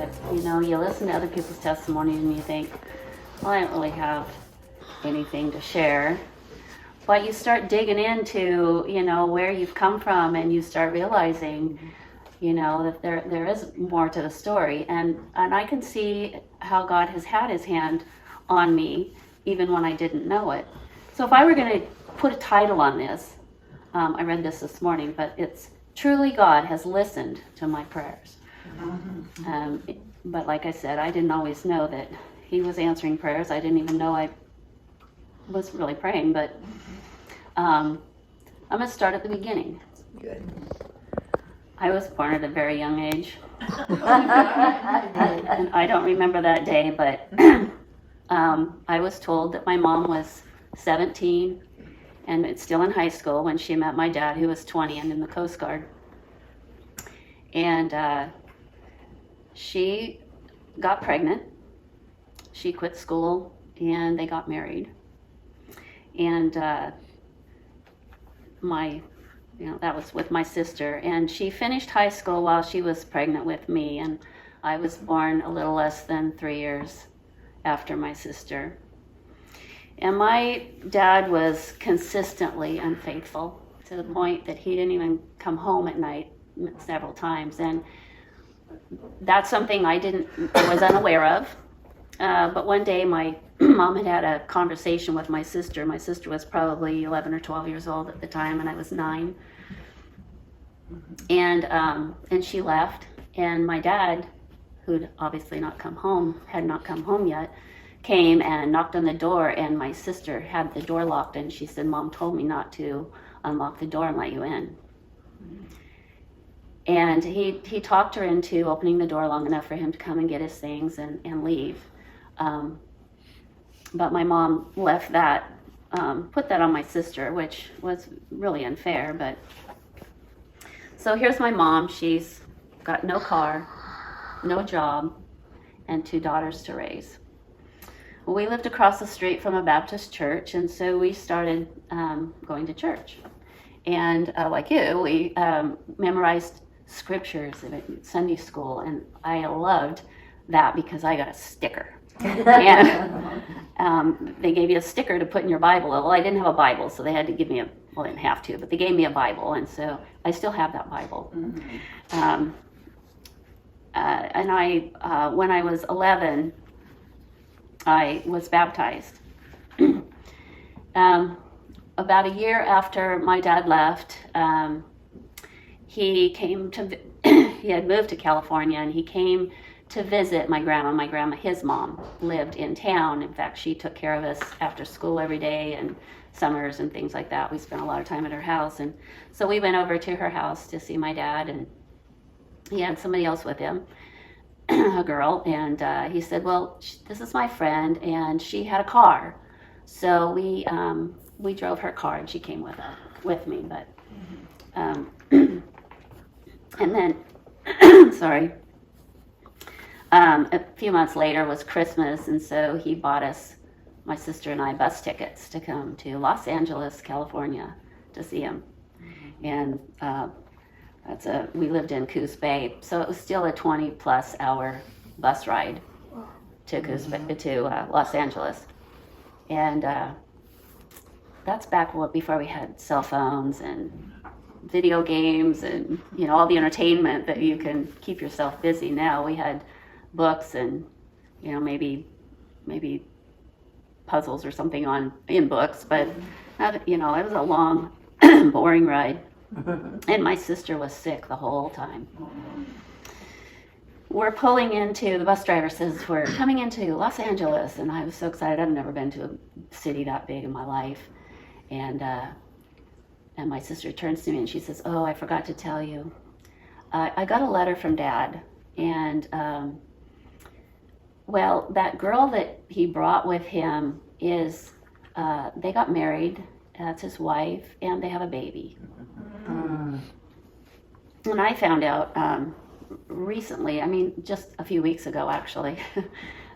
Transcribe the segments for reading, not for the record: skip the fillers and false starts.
it. You know, you listen to other people's testimonies and you think, well, I don't really have anything to share. But you start digging into, you know, where you've come from, and you start realizing, you know, that there is more to the story. And I can see how God has had his hand on me, even when I didn't know it. So if I were going to put a title on this, I read this morning, but it's Truly God Has Listened to My Prayers. But like I said, I didn't always know that he was answering prayers. I didn't even know I was really praying, but I'm going to start at the beginning. Good. I was born at a very young age. And I don't remember that day, but I was told that my mom was 17 and still in high school when she met my dad, who was 20 and in the Coast Guard. And she got pregnant. She quit school and they got married. And that was with my sister. And she finished high school while she was pregnant with me. And I was born a little less than 3 years after my sister. And my dad was consistently unfaithful to the point that he didn't even come home at night several times. And that's something I was unaware of. But one day my mom had a conversation with my sister. My sister was probably 11 or 12 years old at the time, and I was 9. And she left, and my dad, who'd obviously had not come home yet, came and knocked on the door, and my sister had the door locked, and she said, "Mom told me not to unlock the door and let you in." And he talked her into opening the door long enough for him to come and get his things and leave. But my mom left that, put that on my sister, which was really unfair. But so here's my mom. She's got no car, no job, and 2 daughters to raise. We lived across the street from a Baptist church, and so we started going to church. And like you, we memorized scriptures in Sunday school, and I loved that because I got a sticker. And they gave you a sticker to put in your Bible. Well, I didn't have a Bible, so they had to give me they didn't have to, but they gave me a Bible, and so I still have that Bible. And when I was 11, I was baptized. About a year after my dad left, he had moved to California, and he came to visit my grandma. My grandma, his mom, lived in town. In fact, she took care of us after school every day and summers and things like that. We spent a lot of time at her house. And so we went over to her house to see my dad, and he had somebody else with him, a girl. And he said, well, this is my friend, and she had a car. So we drove her car, and she came with me. But and then, sorry. A few months later was Christmas, and so he bought us, my sister and I, bus tickets to come to Los Angeles, California, to see him. And we lived in Coos Bay, so it was still a 20-plus hour bus ride to Los Angeles. And that's back before we had cell phones and video games and all the entertainment that you can keep yourself busy. Now we had books and maybe puzzles or something in books, but it was a long boring ride. And my sister was sick the whole time. We're pulling into, the bus driver says, we're coming into Los Angeles, and I was so excited. I've never been to a city that big in my life. And my sister turns to me and she says, oh, I forgot to tell you, I got a letter from Dad, and well, that girl that he brought with him is, they got married, that's his wife, and they have a baby. And I found out recently, just a few weeks ago actually,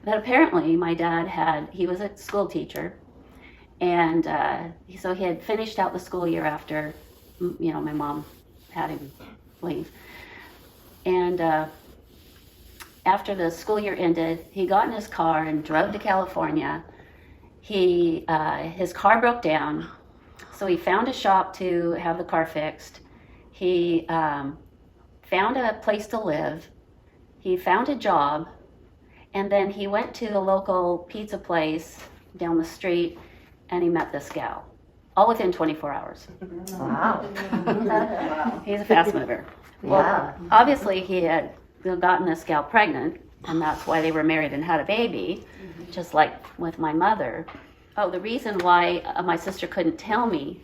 that apparently my dad he was a school teacher, and so he had finished out the school year after, my mom had him leave. And after the school year ended, he got in his car and drove to California. His car broke down, so he found a shop to have the car fixed. He found a place to live. He found a job, and then he went to the local pizza place down the street, and he met this gal, all within 24 hours. Wow. He's a fast mover. Well, obviously he had gotten this gal pregnant, and that's why they were married and had a baby, just like with my mother. Oh, the reason why my sister couldn't tell me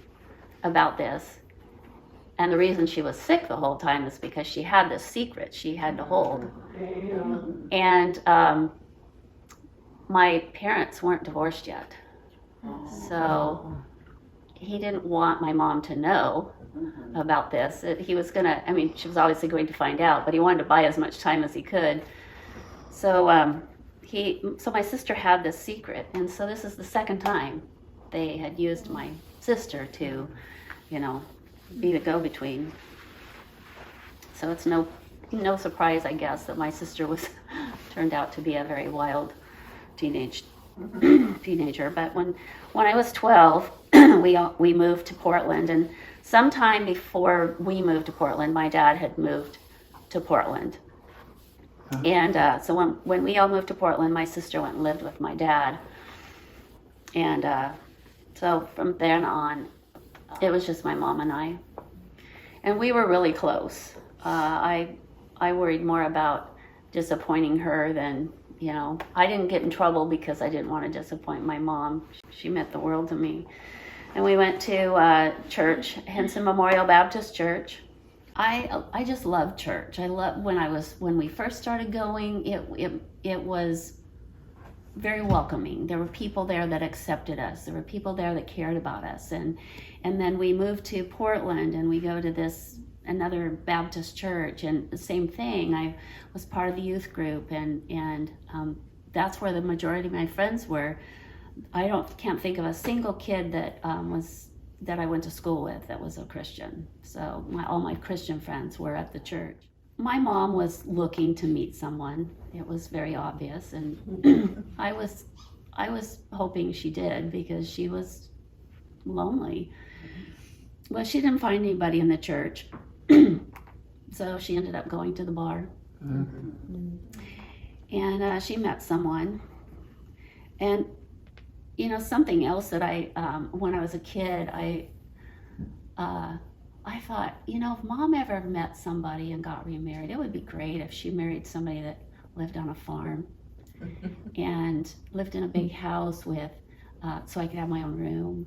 about this, and the reason she was sick the whole time, is because she had this secret she had to hold. And my parents weren't divorced yet, so he didn't want my mom to know about this. He was gonna, I mean, she was obviously going to find out, but he wanted to buy as much time as he could. So so my sister had this secret, and so this is the second time they had used my sister to, be the go-between. So it's no surprise, I guess, that my sister turned out to be a very wild teenager. But when I was 12, we moved to Portland, and sometime before we moved to Portland, my dad had moved to Portland. And so when we all moved to Portland, my sister went and lived with my dad. And so from then on, it was just my mom and I. And we were really close. I worried more about disappointing her than, I didn't get in trouble because I didn't want to disappoint my mom. She meant the world to me. And we went to church, Henson Memorial Baptist Church. I just loved church. I loved when we first started going, it was very welcoming. There were people there that accepted us. There were people there that cared about us. And then we moved to Portland, and we go to another Baptist church, and the same thing. I was part of the youth group, and that's where the majority of my friends were. I can't think of a single kid that I went to school with that was a Christian. So all my Christian friends were at the church. My mom was looking to meet someone. It was very obvious, and I was hoping she did, because she was lonely. Well, she didn't find anybody in the church, so she ended up going to the bar. And she met someone. And something else that when I was a kid, I thought, if Mom ever met somebody and got remarried, it would be great if she married somebody that lived on a farm and lived in a big house so I could have my own room,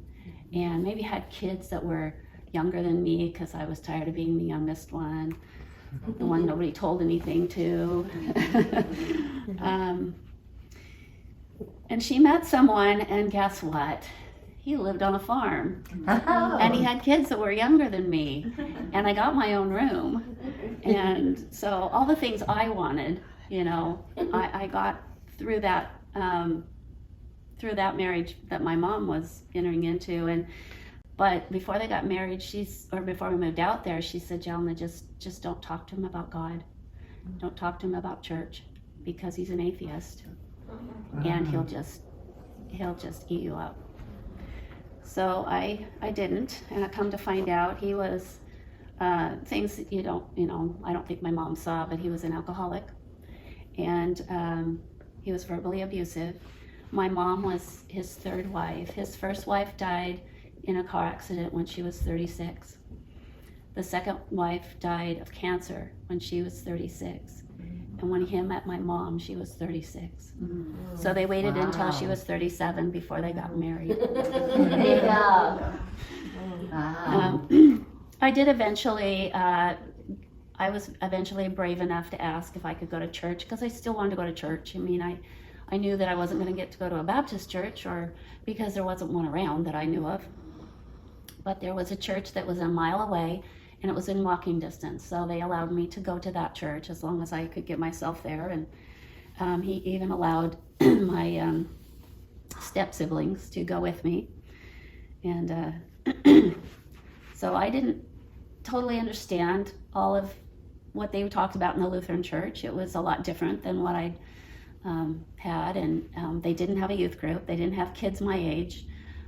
and maybe had kids that were younger than me, because I was tired of being the youngest one, the one nobody told anything to. And she met someone, and guess what? He lived on a farm. And he had kids that were younger than me. And I got my own room. And so all the things I wanted, I got through that marriage that my mom was entering into. But before they got married, before we moved out there, she said, Jalna, just don't talk to him about God. Don't talk to him about church, because he's an atheist. And he'll just eat you up. So I didn't, and I come to find out he was things that I don't think my mom saw, but he was an alcoholic, and he was verbally abusive. My mom was his third wife. His first wife died in a car accident when she was 36. The second wife died of cancer when she was 36. And when he met my mom, she was 36. So they waited until she was 37 before they got married. I did eventually, I was eventually brave enough to ask if I could go to church, because I still wanted to go to church. I mean, I knew that I wasn't going to get to go to a Baptist church, or because there wasn't one around that I knew of. But there was a church that was a mile away, and it was in walking distance. So they allowed me to go to that church as long as I could get myself there. And he even allowed my step siblings to go with me. And so I didn't totally understand all of what they talked about in the Lutheran church. It was a lot different than what I had, and they didn't have a youth group. They didn't have kids my age.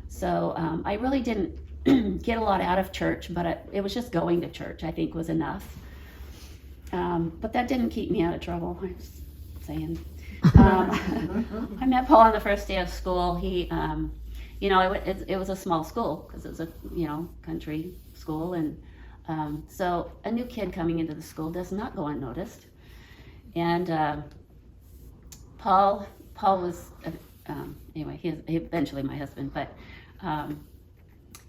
So I really didn't get a lot out of church, but it was just going to church, I think, was enough. But that didn't keep me out of trouble, I'm just saying. I met Paul on the first day of school. He, it was a small school because it was a, country school. And so a new kid coming into the school does not go unnoticed. And Paul was, anyway, he eventually my husband, but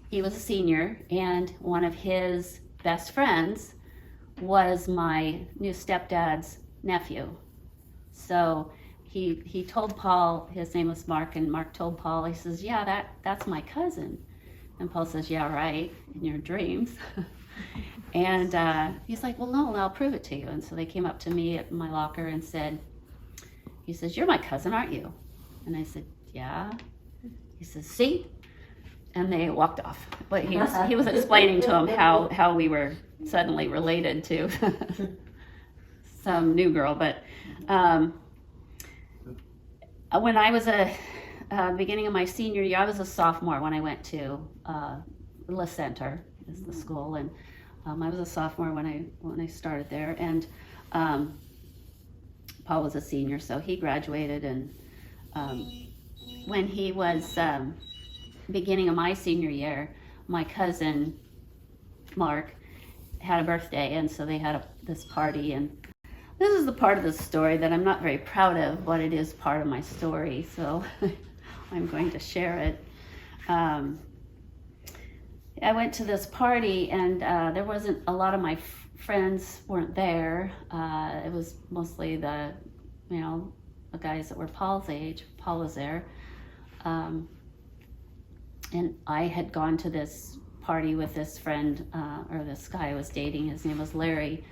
he was a senior, and one of his best friends was my new stepdad's nephew. So he told Paul, his name was Mark, and Mark told Paul, he says, yeah, that's my cousin. And Paul says, yeah, right, in your dreams. And he's like, well, no, I'll prove it to you. And so they came up to me at my locker and said, he says, you're my cousin, aren't you? And I said, yeah. He says, see? And they walked off. But he was explaining to him how we were suddenly related to some new girl. But when I was beginning of my senior year, I was a sophomore when I went to La Center, is the school, and I was a sophomore when I started there, and Paul was a senior, so he graduated, and when he was beginning of my senior year, my cousin Mark had a birthday, and so they had this party, and this is the part of the story that I'm not very proud of, but it is part of my story, so I'm going to share it. I went to this party, and there wasn't a lot of my friends weren't there. It was mostly the guys that were Paul's age. Paul was there. And I had gone to this party with this friend, or this guy I was dating. His name was Larry.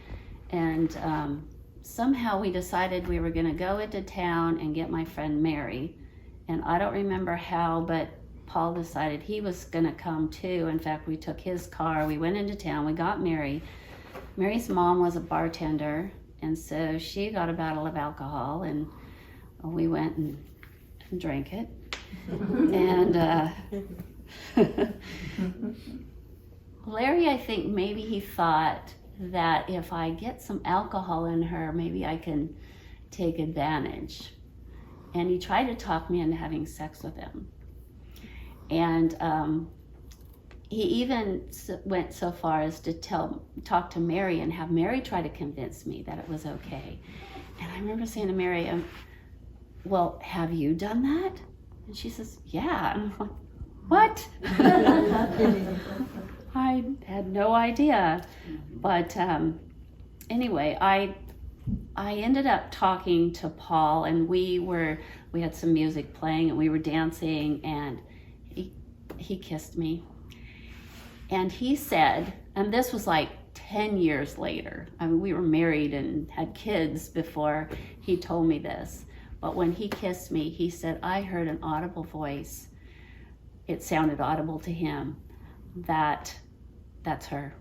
And somehow we decided we were going to go into town and get my friend Mary. And I don't remember how, but Paul decided he was going to come too. In fact, we took his car. We went into town. We got Mary. Mary's mom was a bartender, and so she got a bottle of alcohol, and we went and drank it. And Larry, I think maybe he thought that if I get some alcohol in her, maybe I can take advantage. And he tried to talk me into having sex with him. And he even went so far as to talk to Mary and have Mary try to convince me that it was okay. And I remember saying to Mary, well, have you done that? And she says, yeah. And I'm like, what? I had no idea. But anyway, I ended up talking to Paul, and we had some music playing, and we were dancing, and he kissed me. And he said, and this was like 10 years later. I mean, we were married and had kids before he told me this. But when he kissed me, he said, I heard an audible voice. It sounded audible to him. That's her.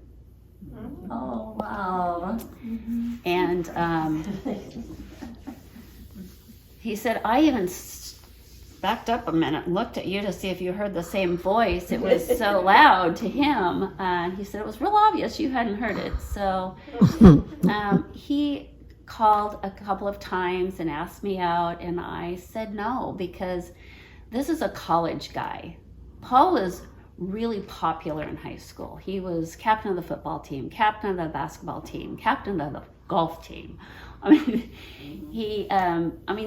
Oh, wow. And he said, I even backed up a minute and looked at you to see if you heard the same voice. It was so loud to him. And he said, it was real obvious you hadn't heard it. So he called a couple of times and asked me out, and I said no, because this is a college guy. Paul was really popular in high school. He was captain of the football team, captain of the basketball team, captain of the golf team. I mean,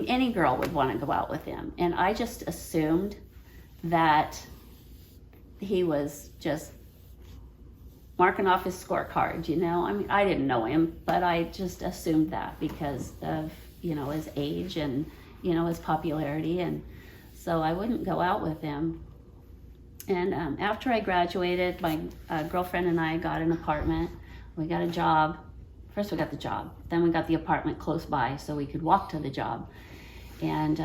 any girl would want to go out with him. And I just assumed that he was just marking off his scorecard, I mean, I didn't know him, but I just assumed that because of, his age and, his popularity. And so I wouldn't go out with him. And after I graduated, my girlfriend and I got an apartment. We got a job. First we got the job, then we got the apartment close by so we could walk to the job. And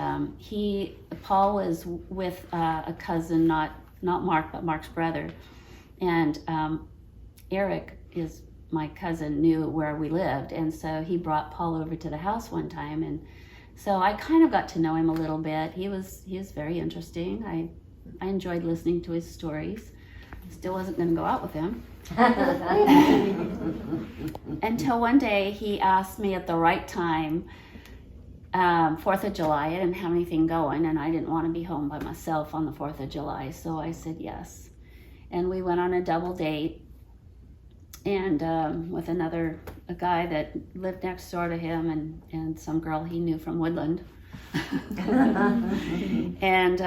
Paul was with a cousin, not Mark, but Mark's brother. And Eric is my cousin knew where we lived, and so he brought Paul over to the house one time, and so I kind of got to know him a little bit. He was very interesting. I enjoyed listening to his stories. Still wasn't going to go out with him. Until one day he asked me at the right time, 4th of July, I didn't have anything going, and I didn't want to be home by myself on the 4th of July, so I said yes. And we went on a double date, and with a guy that lived next door to him, and some girl he knew from Woodland. And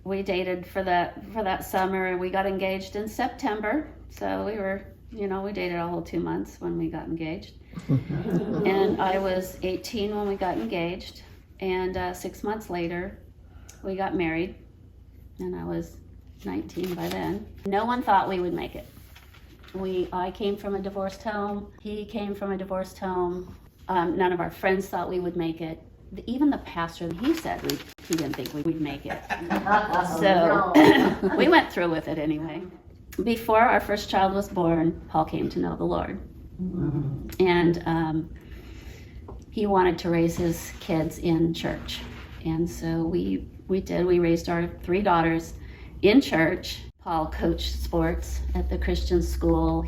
we dated for that summer, and we got engaged in September. So we dated a whole 2 months when we got engaged. And I was 18 when we got engaged, and 6 months later we got married, and I was 19 by then. No one thought we would make it. I came from a divorced home. He came from a divorced home. None of our friends thought we would make it. Even the pastor, he said he didn't think we'd make it. So we went through with it anyway. Before our first child was born, Paul came to know the Lord. And he wanted to raise his kids in church. And so we did. We raised our 3 daughters in church. Paul coached sports at the Christian school.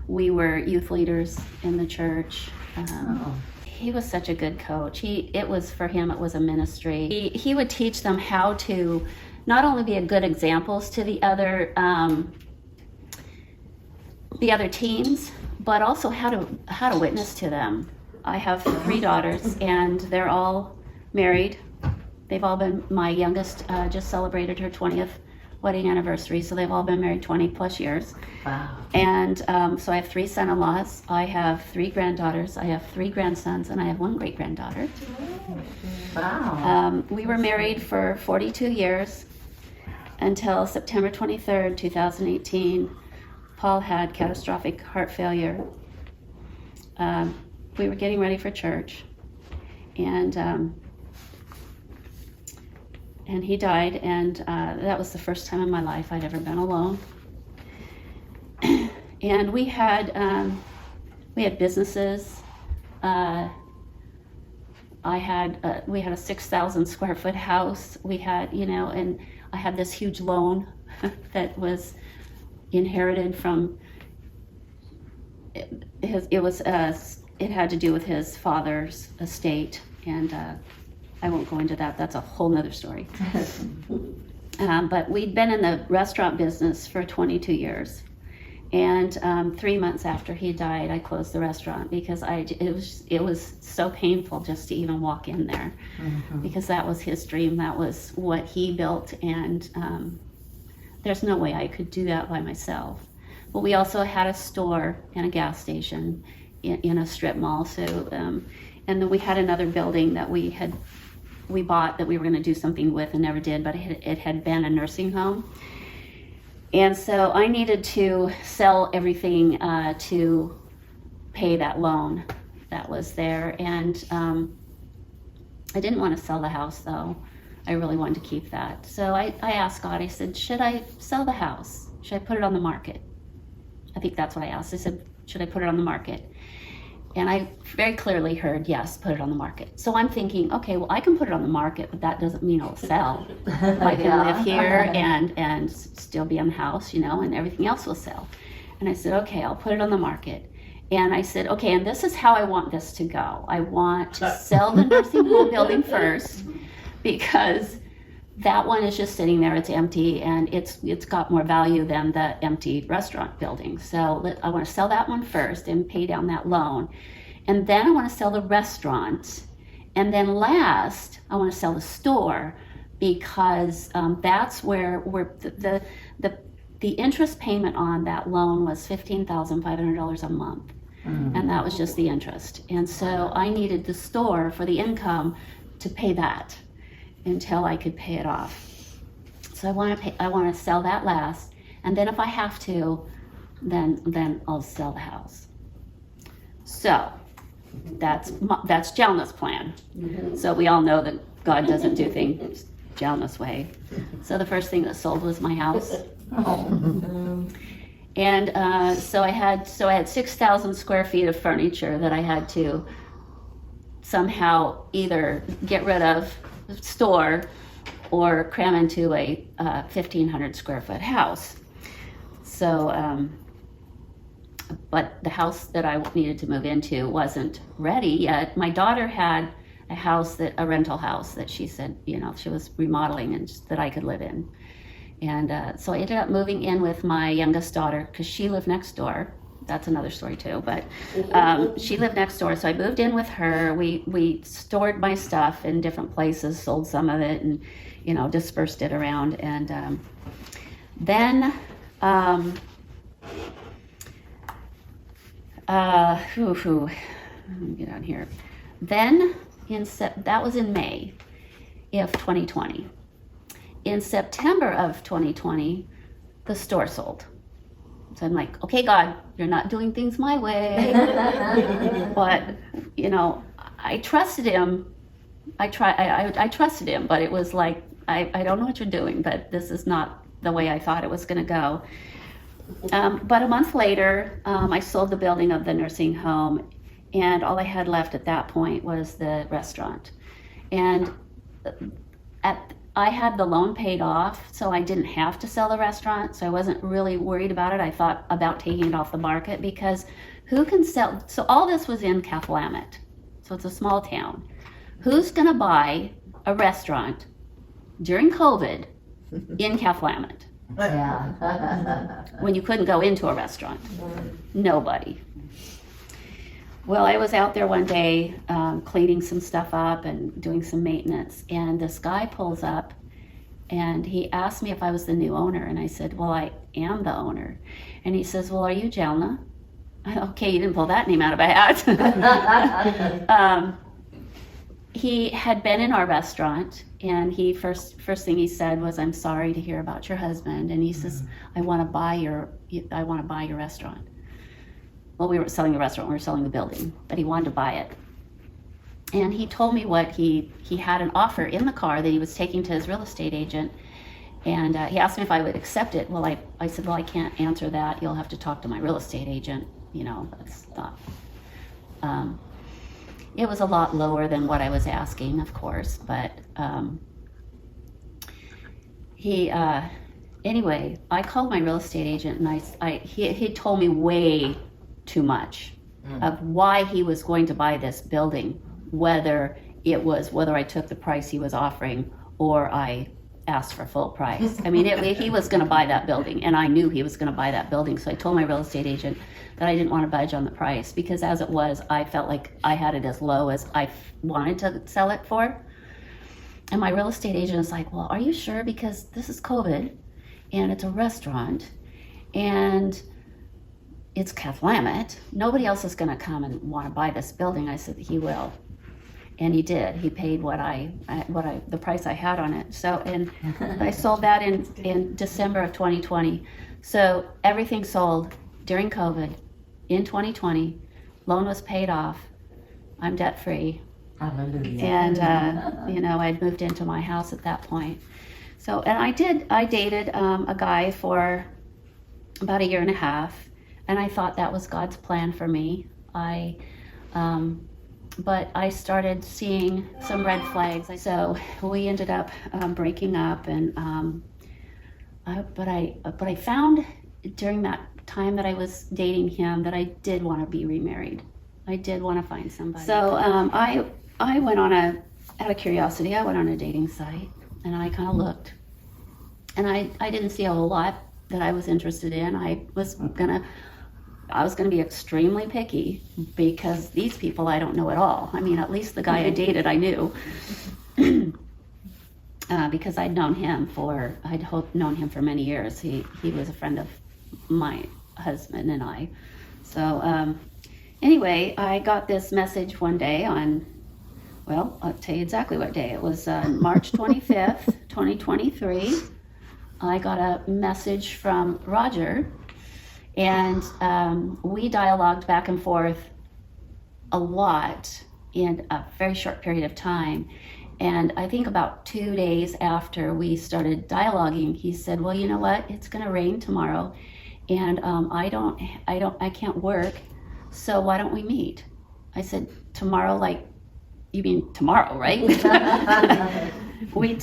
We were youth leaders in the church. He was such a good coach. For him, it was a ministry. He would teach them how to not only be a good examples to the other teens, but also how to witness to them. I have 3 daughters, and they're all married. They've all been, my youngest just celebrated her 20th wedding anniversary, so they've all been married 20 plus years. Wow. And so I have 3 son-in-laws, I have 3 granddaughters, I have 3 grandsons, and I have 1 great-granddaughter. Wow. We were married for 42 years until September 23rd, 2018. Paul had catastrophic heart failure. We were getting ready for church, and he died, and that was the first time in my life I'd ever been alone. And we had businesses. We had a 6,000 square foot house. We had, and I had this huge loan that was inherited from it had to do with his father's estate, and I won't go into that. That's a whole nother story. But we'd been in the restaurant business for 22 years. And 3 months after he died, I closed the restaurant because it was so painful just to even walk in there, because that was his dream. That was what he built, and there's no way I could do that by myself. But we also had a store and a gas station in a strip mall. So, and then we had another building that we bought that we were going to do something with and never did, but it had been a nursing home. And so I needed to sell everything to pay that loan that was there. And I didn't want to sell the house, though. I really wanted to keep that. So I asked God, I said, should I sell the house? Should I put it on the market? I think that's what I asked. I said, should I put it on the market? And I very clearly heard, yes, put it on the market. So I'm thinking, okay, well, I can put it on the market, but that doesn't mean it'll sell. I can live here and still be in the house, and everything else will sell. And I said, okay, I'll put it on the market. And I said, okay, and this is how I want this to go. I want to sell the nursing home building first, because that one is just sitting there, it's empty, and it's got more value than the empty restaurant building. So I want to sell that one first and pay down that loan. And then I want to sell the restaurant. And then last, I want to sell the store, because that's where the interest payment on that loan was $15,500 a month. And that was just the interest. And so I needed the store for the income to pay that until I could pay it off. So I want to sell that last, and then if I have to, then I'll sell the house. So that's Jalna's plan. So we all know that God doesn't do things Jalna's way. So the first thing that sold was my house. And so I had 6,000 square feet of furniture that I had to somehow either get rid of, store, or cram into a 1,500 square foot house. So, but the house that I needed to move into wasn't ready yet. My daughter had a rental house that she said, she was remodeling and that I could live in. And so I ended up moving in with my youngest daughter because she lived next door. That's another story too, but she lived next door. So I moved in with her. We stored my stuff in different places, sold some of it, and dispersed it around. And then let me get on here. Then that was in May of 2020. In September of 2020, the store sold. So I'm like, okay, God, you're not doing things my way. But, I trusted him. I trusted him, but it was like, I don't know what you're doing, but this is not the way I thought it was going to go. But a month later, I sold the building of the nursing home, and all I had left at that point was the restaurant. And I had the loan paid off, so I didn't have to sell the restaurant, so I wasn't really worried about it. I thought about taking it off the market because who can sell? So all this was in Cathlamet, so it's a small town. Who's going to buy a restaurant during COVID in Cathlamet? Yeah. When you couldn't go into a restaurant? Nobody. Well, I was out there one day cleaning some stuff up and doing some maintenance, and this guy pulls up and he asked me if I was the new owner, and I said, well, I am the owner. And he says, well, are you Jalna? Okay, you didn't pull that name out of a hat. He had been in our restaurant, and he first thing he said was, I'm sorry to hear about your husband. And he says, I want to buy your restaurant. Well, we weren't selling the restaurant, we were selling the building, but he wanted to buy it. And he told me what he had an offer in the car that he was taking to his real estate agent. And he asked me if I would accept it. Well, I said, well, I can't answer that. You'll have to talk to my real estate agent. That's not. It was a lot lower than what I was asking, of course, but anyway, I called my real estate agent, and he told me way too much of why he was going to buy this building, whether I took the price he was offering or I asked for full price. I mean, he was going to buy that building, and I knew he was going to buy that building. So I told my real estate agent that I didn't want to budge on the price because as it was, I felt like I had it as low as I wanted to sell it for. And my real estate agent is like, well, are you sure? Because this is COVID and it's a restaurant and it's Cathlamet. Nobody else is going to come and want to buy this building. I said, he will. And he did. He paid the price I had on it. So, and I sold that in December of 2020. So everything sold during COVID in 2020. Loan was paid off. I'm debt free. Hallelujah. And I'd moved into my house at that point. So, and I dated a guy for about a year and a half, and I thought that was God's plan for me. But I started seeing some red flags. So we ended up breaking up, and but I found during that time that I was dating him that I did want to be remarried. I did want to find somebody. So I went out of curiosity, I went on a dating site, and I kind of looked, and I didn't see a whole lot that I was interested in. I was gonna be extremely picky because these people I don't know at all. I mean, at least the guy I dated I knew because I'd known him for many years. He was a friend of my husband and I. So anyway, I got this message one day I'll tell you exactly what day. It was March 25th, 2023. I got a message from Roger, and we dialogued back and forth a lot in a very short period of time. And I think about 2 days after we started dialoguing, he said, well, you know what? It's going to rain tomorrow, and I can't work, so why don't we meet? I said, tomorrow, like, you mean tomorrow, right?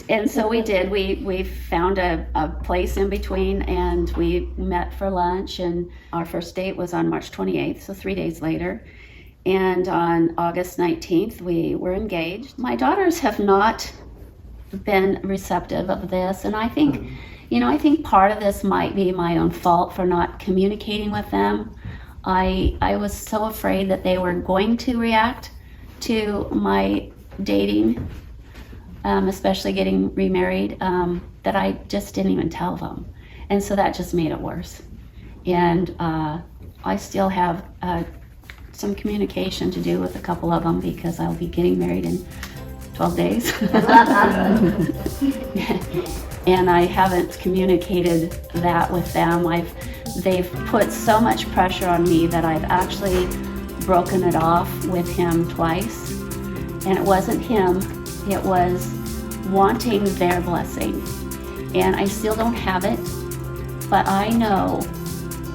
And so we did. We found a place in between, and we met for lunch, and our first date was on March 28th, so 3 days later. And on August 19th, we were engaged. My daughters have not been receptive of this, and I think, I think part of this might be my own fault for not communicating with them. I was so afraid that they were going to react to my dating, especially getting remarried, that I just didn't even tell them. And so that just made it worse. And I still have some communication to do with a couple of them because I'll be getting married in 12 days. And I haven't communicated that with them. They've put so much pressure on me that I've actually broken it off with him twice. And it wasn't him, it was wanting their blessing. And I still don't have it, but I know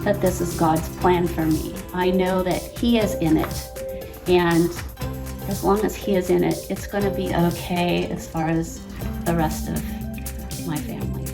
that this is God's plan for me. I know that He is in it. And as long as He is in it, it's going to be okay as far as the rest of my family.